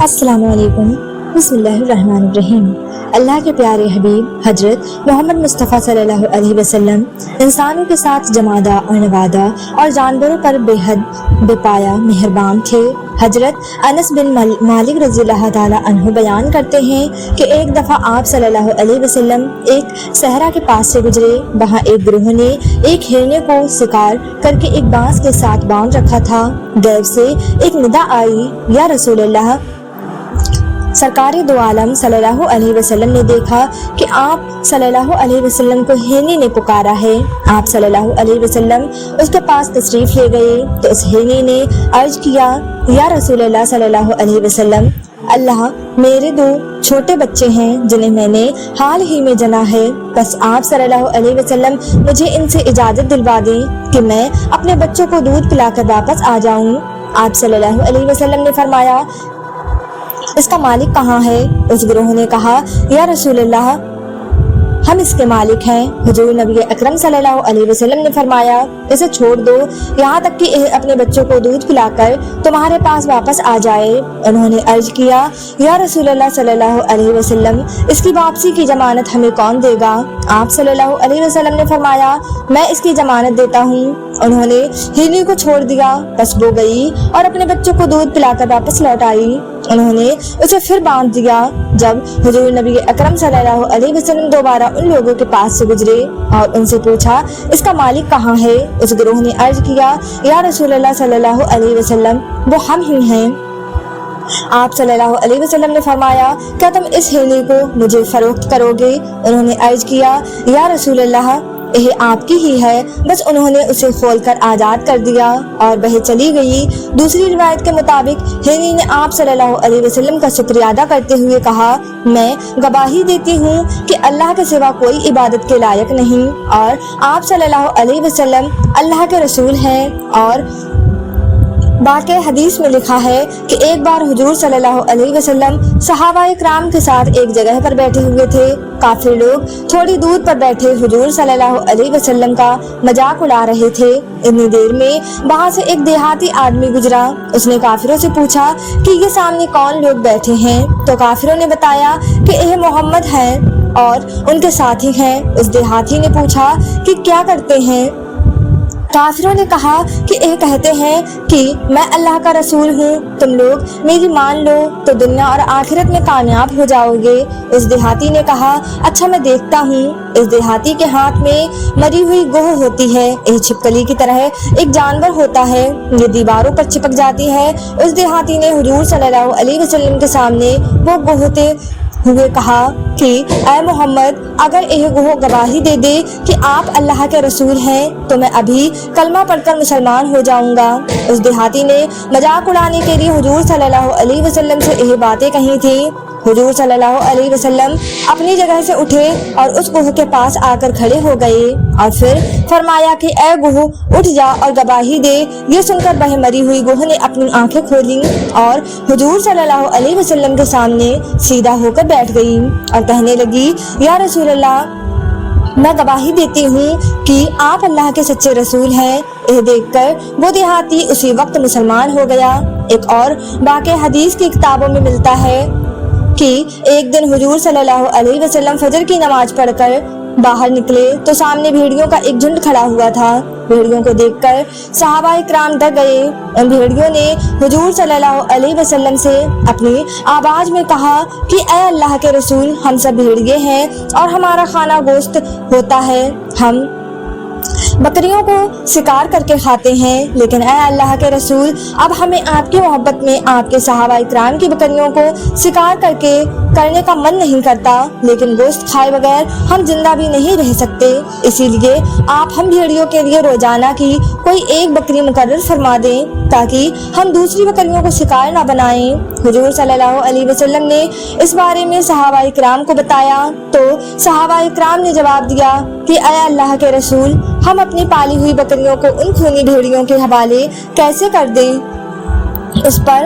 السلام علیکم۔ بسم اللہ الرحمن الرحیم۔ اللہ کے پیارے حبیب حضرت محمد مصطفیٰ صلی اللہ علیہ وسلم انسانوں کے ساتھ جمادہ اور نوادہ اور جانوروں پر بے حد بے پایا مہربان تھے۔ حضرت انس بن مالک رضی اللہ تعالیٰ عنہ بیان کرتے ہیں کہ ایک دفعہ آپ صلی اللہ علیہ وسلم ایک صحرا کے پاس سے گزرے۔ وہاں ایک گروہ نے ایک ہرنے کو شکار کر کے ایک بانس کے ساتھ باندھ رکھا تھا۔ غیب سے ایک ندا آئی، یا رسول اللہ۔ سرکار دو عالم صلی اللہ علیہ وسلم نے دیکھا کہ آپ صلی اللہ علیہ وسلم کو ہرنی نے پکارا ہے۔ آپ صلی اللہ علیہ وسلم اس کے پاس تشریف لے گئے تو اس ہرنی نے عرض کیا، یا رسول اللہ صلی اللہ علیہ وسلم، اللہ، میرے 2 چھوٹے بچے ہیں جنہیں میں نے حال ہی میں جنا ہے، بس آپ صلی اللہ علیہ وسلم مجھے ان سے اجازت دلوا دیں کہ میں اپنے بچوں کو دودھ پلا کر واپس آ جاؤں۔ آپ صلی اللہ علیہ وسلم نے فرمایا، اس کا مالک کہاں ہے؟ اس گروہ نے کہا، یا رسول اللہ، ہم اس کے مالک ہیں۔ حضور نبی اکرم صلی اللہ علیہ وسلم نے فرمایا، اسے چھوڑ دو یہاں تک کہ اپنے بچوں کو دودھ پلا کر تمہارے پاس واپس آ جائے۔ انہوں نے عرض کیا، یا رسول اللہ صلی اللہ علیہ وسلم، اس کی واپسی کی ضمانت ہمیں کون دے گا؟ آپ صلی اللہ علیہ وسلم نے فرمایا، میں اس کی ضمانت دیتا ہوں۔ انہوں نے ہرنی کو چھوڑ دیا، بس وہ گئی اور اپنے بچوں کو دودھ پلا کر واپس لوٹ آئی۔ انہوں نے اسے پھر باندھ دیا۔ جب حضور نبی اکرم صلی اللہ علیہ وسلم دوبارہ ان لوگوں کے پاس سے گزرے اور ان سے پوچھا، اس کا مالک کہاں ہے؟ اس گروہ نے عرض کیا، یا رسول اللہ صلی اللہ علیہ وسلم، وہ ہم ہی ہیں۔ آپ صلی اللہ علیہ وسلم نے فرمایا، کیا تم اس ہرنی کو مجھے فروخت کرو گے؟ انہوں نے عرض کیا، یا رسول اللہ، یہ آپ کی ہی ہے۔ بس انہوں نے اسے کھول کر آزاد کر دیا اور وہ چلی گئی۔ دوسری روایت کے مطابق ہرنی نے آپ صلی اللہ علیہ وسلم کا شکریہ ادا کرتے ہوئے کہا، میں گواہی دیتی ہوں کہ اللہ کے سوا کوئی عبادت کے لائق نہیں اور آپ صلی اللہ علیہ وسلم اللہ کے رسول ہیں۔ اور باقی حدیث میں لکھا ہے کہ ایک بار حضور صلی اللہ علیہ وسلم صحابہ کرام کے ساتھ ایک جگہ پر بیٹھے ہوئے تھے۔ کافر لوگ تھوڑی دور پر بیٹھے حضور صلی اللہ علیہ وسلم کا مذاق اڑا رہے تھے۔ اتنی دیر میں وہاں سے ایک دیہاتی آدمی گزرا۔ اس نے کافروں سے پوچھا کہ یہ سامنے کون لوگ بیٹھے ہیں؟ تو کافروں نے بتایا کہ یہ محمد ہیں اور ان کے ساتھی ہیں۔ اس دیہاتی نے پوچھا کہ کیا کرتے ہیں؟ کافروں نے کہا کہ یہ کہتے ہیں کہ میں اللہ کا رسول ہوں، تم لوگ میری مان لو تو دنیا اور آخرت میں کامیاب ہو جاؤ گے۔ اس دیہاتی نے کہا، اچھا میں دیکھتا ہوں۔ اس دیہاتی کے ہاتھ میں مری ہوئی گوہ ہوتی ہے، یہ چھپکلی کی طرح ایک جانور ہوتا ہے، یہ دیواروں پر چپک جاتی ہے۔ اس دیہاتی نے حضور صلی اللہ علیہ وسلم کے سامنے وہ گوہتے ہوئے کہا کہ اے محمد، اگر یہ گواہی دے دے کہ آپ اللہ کے رسول ہیں تو میں ابھی کلمہ پڑھ کر مسلمان ہو جاؤں گا۔ اس دیہاتی نے مذاق اڑانے کے لیے حضور صلی اللہ علیہ وسلم سے یہ باتیں کہی تھی۔ حضور صلی اللہ علیہ وسلم اپنی جگہ سے اٹھے اور اس گوہ کے پاس آ کر کھڑے ہو گئے اور پھر فرمایا کہ اے گوہ، اٹھ جا اور گواہی دے۔ یہ سن کر وہ مری ہوئی گوہ نے اپنی آنکھیں کھولیں اور حضور صلی اللہ علیہ وسلم کے سامنے سیدھا ہو کر بیٹھ گئی اور کہنے لگی، یا رسول اللہ، میں گواہی دیتی ہوں کہ آپ اللہ کے سچے رسول ہیں۔ یہ دیکھ کر وہ دیہاتی اسی وقت مسلمان ہو گیا۔ ایک اور واقعہ حدیث کی کتابوں میں ملتا ہے کہ ایک دن حضور صلی اللہ علیہ وسلم فجر کی نماز پڑھ کر باہر نکلے تو سامنے بھیڑیوں کا ایک جھنڈ کھڑا ہوا تھا۔ بھیڑیوں کو دیکھ کر صحابہ کرام ڈر گئے۔ ان بھیڑیوں نے حضور صلی اللہ علیہ وسلم سے اپنی آواز میں کہا کہ اے اللہ کے رسول، ہم سب بھیڑیے ہیں اور ہمارا کھانا گوشت ہوتا ہے، ہم بکریوں کو شکار کر کے کھاتے ہیں، لیکن اے اللہ کے رسول، اب ہمیں آپ کی محبت میں آپ کے صحابہ کرام کی بکریوں کو شکار کرنے کا من نہیں کرتا، لیکن گوشت کھائے بغیر ہم زندہ بھی نہیں رہ سکتے، اسی لیے آپ ہم بھیڑیوں کے لیے روزانہ کی کوئی ایک بکری مقرر فرما دیں تاکہ ہم دوسری بکریوں کو شکار نہ بنائیں۔ حضور صلی اللہ علیہ وسلم نے اس بارے میں صحابہ کرام کو بتایا تو صحابہ کرام نے جواب دیا کہ اے اللہ کے رسول، ہم اپنی پالی ہوئی بکریوں کو ان خونی بھیڑیوں کے حوالے کیسے کر دیں؟ اس پر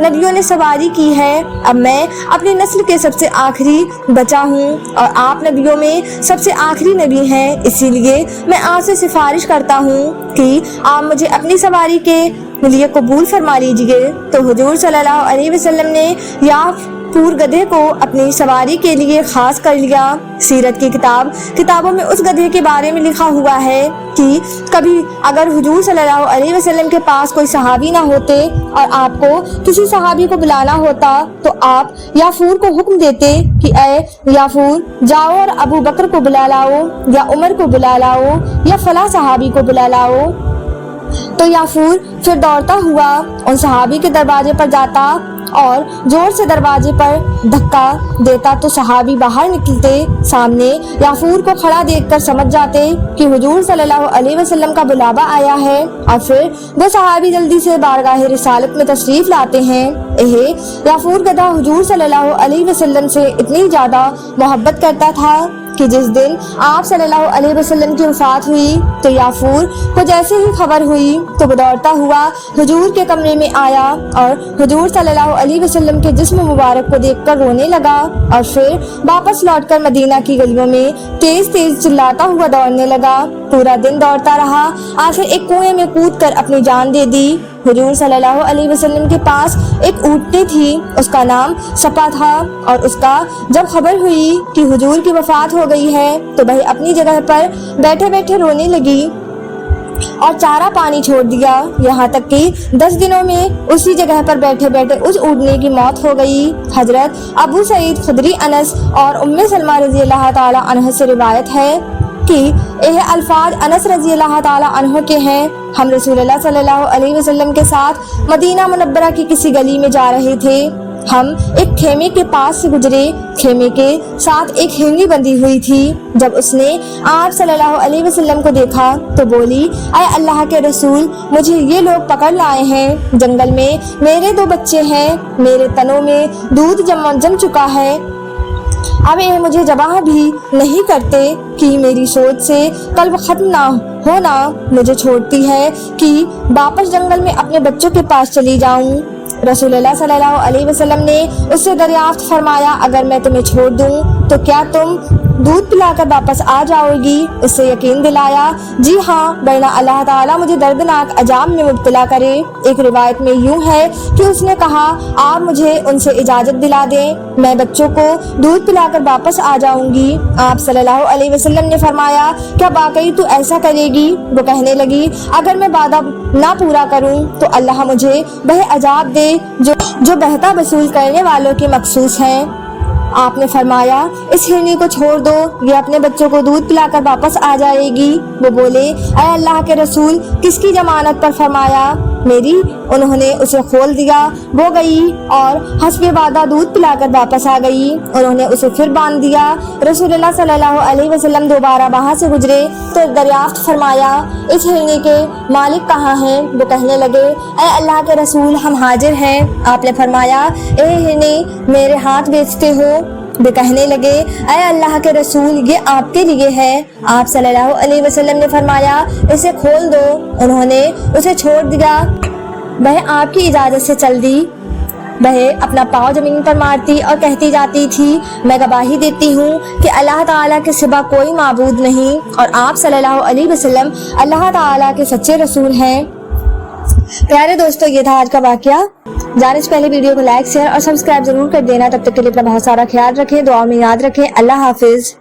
نبیوں نے سواری کی ہے۔ اب میں اپنی نسل کے سب سے آخری بچا ہوں اور آپ نبیوں میں سب سے آخری نبی ہیں، اسی لیے میں آپ سے سفارش کرتا ہوں کہ آپ مجھے اپنی سواری کے لیے قبول فرما لیجئے۔ تو حضور صلی اللہ علیہ وسلم نے یافور گدھے کو اپنی سواری کے لیے خاص کر لیا۔ سیرت کی کتابوں میں اس گدھے کے بارے میں لکھا ہوا ہے کہ کبھی اگر حضور صلی اللہ علیہ وسلم کے پاس کوئی صحابی نہ ہوتے اور آپ کو کسی صحابی کو بلانا ہوتا تو آپ یافور کو حکم دیتے کہ اے یافور جاؤ اور ابو بکر کو بلا لاؤ یا عمر کو بلا لاؤ یا فلاں صحابی کو بلا لاؤ۔ تو یافور پھر دوڑتا ہوا ان صحابی کے دروازے پر جاتا اور زور سے دروازے پر دھکا دیتا تو صحابی باہر نکلتے۔ سامنے یافور کو کھڑا دیکھ کر سمجھ جاتے کہ حضور صلی اللہ علیہ وسلم کا بلاوا آیا ہے اور پھر وہ صحابی جلدی سے بارگاہ رسالت میں تشریف لاتے ہیں۔ یافور گدھا حضور صلی اللہ علیہ وسلم سے اتنی زیادہ محبت کرتا تھا کہ جس دن آپ صلی اللہ علیہ وسلم کی وفات ہوئی تو یافور کو جیسے ہی خبر ہوئی تو وہ دوڑتا ہوا حضور کے کمرے میں آیا اور حضور صلی اللہ علیہ وسلم کے جسم مبارک کو دیکھ کر رونے لگا اور پھر واپس لوٹ کر مدینہ کی گلیوں میں تیز تیز چلاتا ہوا دوڑنے لگا۔ پورا دن دوڑتا رہا، آخر ایک کنویں میں کود کر اپنی جان دے دی۔ حضور صلی اللہ علیہ وسلم کے پاس ایک اونٹنی تھی، اس کا نام سپا تھا اور اس کا جب خبر ہوئی کہ حضور کی وفات ہو گئی ہے تو وہ اپنی جگہ پر بیٹھے بیٹھے رونے لگی اور چارہ پانی چھوڑ دیا، یہاں تک کہ 10 دنوں میں اسی جگہ پر بیٹھے بیٹھے اس اونٹنی کی موت ہو گئی۔ حضرت ابو سعید خدری انس اور ام سلمہ رضی اللہ تعالی عنہ سے روایت ہے کہ یہ الفاظ انس رضی اللہ تعالی عنہ کے ہیں۔ ہم رسول اللہ صلی اللہ علیہ وسلم کے ساتھ مدینہ منورہ کی کسی گلی میں جا رہے تھے، ہم ایک خیمے کے پاس سے گزرے، خیمے کے ساتھ ایک ہرنی بندھی ہوئی تھی۔ جب اس نے آپ صلی اللہ علیہ وسلم کو دیکھا تو بولی اے اللہ کے رسول، مجھے یہ لوگ پکڑ لائے ہیں، جنگل میں میرے 2 بچے ہیں، میرے تنوں میں دودھ جم چکا ہے، اب یہ مجھے جواب بھی نہیں کرتے کہ میری سوچ سے قلب ختم نہ ہونا مجھے چھوڑتی ہے کہ واپس جنگل میں اپنے بچوں کے پاس چلی جاؤں۔ رسول اللہ صلی اللہ علیہ وسلم نے اس سے دریافت فرمایا اگر میں تمہیں چھوڑ دوں تو کیا تم دودھ پلا کر واپس آ جاؤ گی؟ اس سے یقین دلایا جی ہاں، ورنہ اللہ تعالیٰ مجھے دردناک عذاب میں مبتلا کرے۔ ایک روایت میں یوں ہے کہ اس نے کہا آپ مجھے ان سے اجازت دلا دیں، میں بچوں کو دودھ پلا کر واپس آ جاؤں گی۔ آپ صلی اللہ علیہ وسلم نے فرمایا کیا واقعی تو ایسا کرے گی؟ وہ کہنے لگی اگر میں وعدہ نہ پورا کروں تو اللہ مجھے وہ عذاب دے جو بہتا وصول کرنے والوں کے مخصوص ہیں۔ آپ نے فرمایا اس ہرنی کو چھوڑ دو، یہ اپنے بچوں کو دودھ پلا کر واپس آ جائے گی۔ وہ بولے اے اللہ کے رسول، کس کی ضمانت پر؟ فرمایا میری۔ انہوں نے اسے کھول دیا، وہ گئی اور حسب وعدہ دودھ پلا کر واپس آ گئی۔ انہوں نے اسے پھر باندھ دیا۔ رسول اللہ صلی اللہ علیہ وسلم دوبارہ وہاں سے گزرے تو دریافت فرمایا اس ہرنی کے مالک کہاں ہیں؟ وہ کہنے لگے اے اللہ کے رسول، ہم حاضر ہیں۔ آپ نے فرمایا اے ہرنی، میرے ہاتھ بیچتے ہو؟ وہ کہنے لگے اے اللہ کے رسول، یہ آپ کے لیے ہے۔ آپ صلی اللہ علیہ وسلم نے فرمایا اسے کھول دو۔ انہوں نے اسے چھوڑ دیا، وہ آپ کی اجازت سے چل دی۔ وہ اپنا پاؤں زمین پر مارتی اور کہتی جاتی تھی میں گواہی دیتی ہوں کہ اللہ تعالیٰ کے سوا کوئی معبود نہیں اور آپ صلی اللہ علیہ وسلم اللہ تعالیٰ کے سچے رسول ہیں۔ پیارے دوستو، یہ تھا آج کا واقعہ۔ جانے سے پہلے ویڈیو کو لائک، شیئر اور سبسکرائب ضرور کر دینا۔ تب تک کے لیے اپنا بہت سارا خیال رکھیں، دعاؤں میں یاد رکھیں۔ اللہ حافظ۔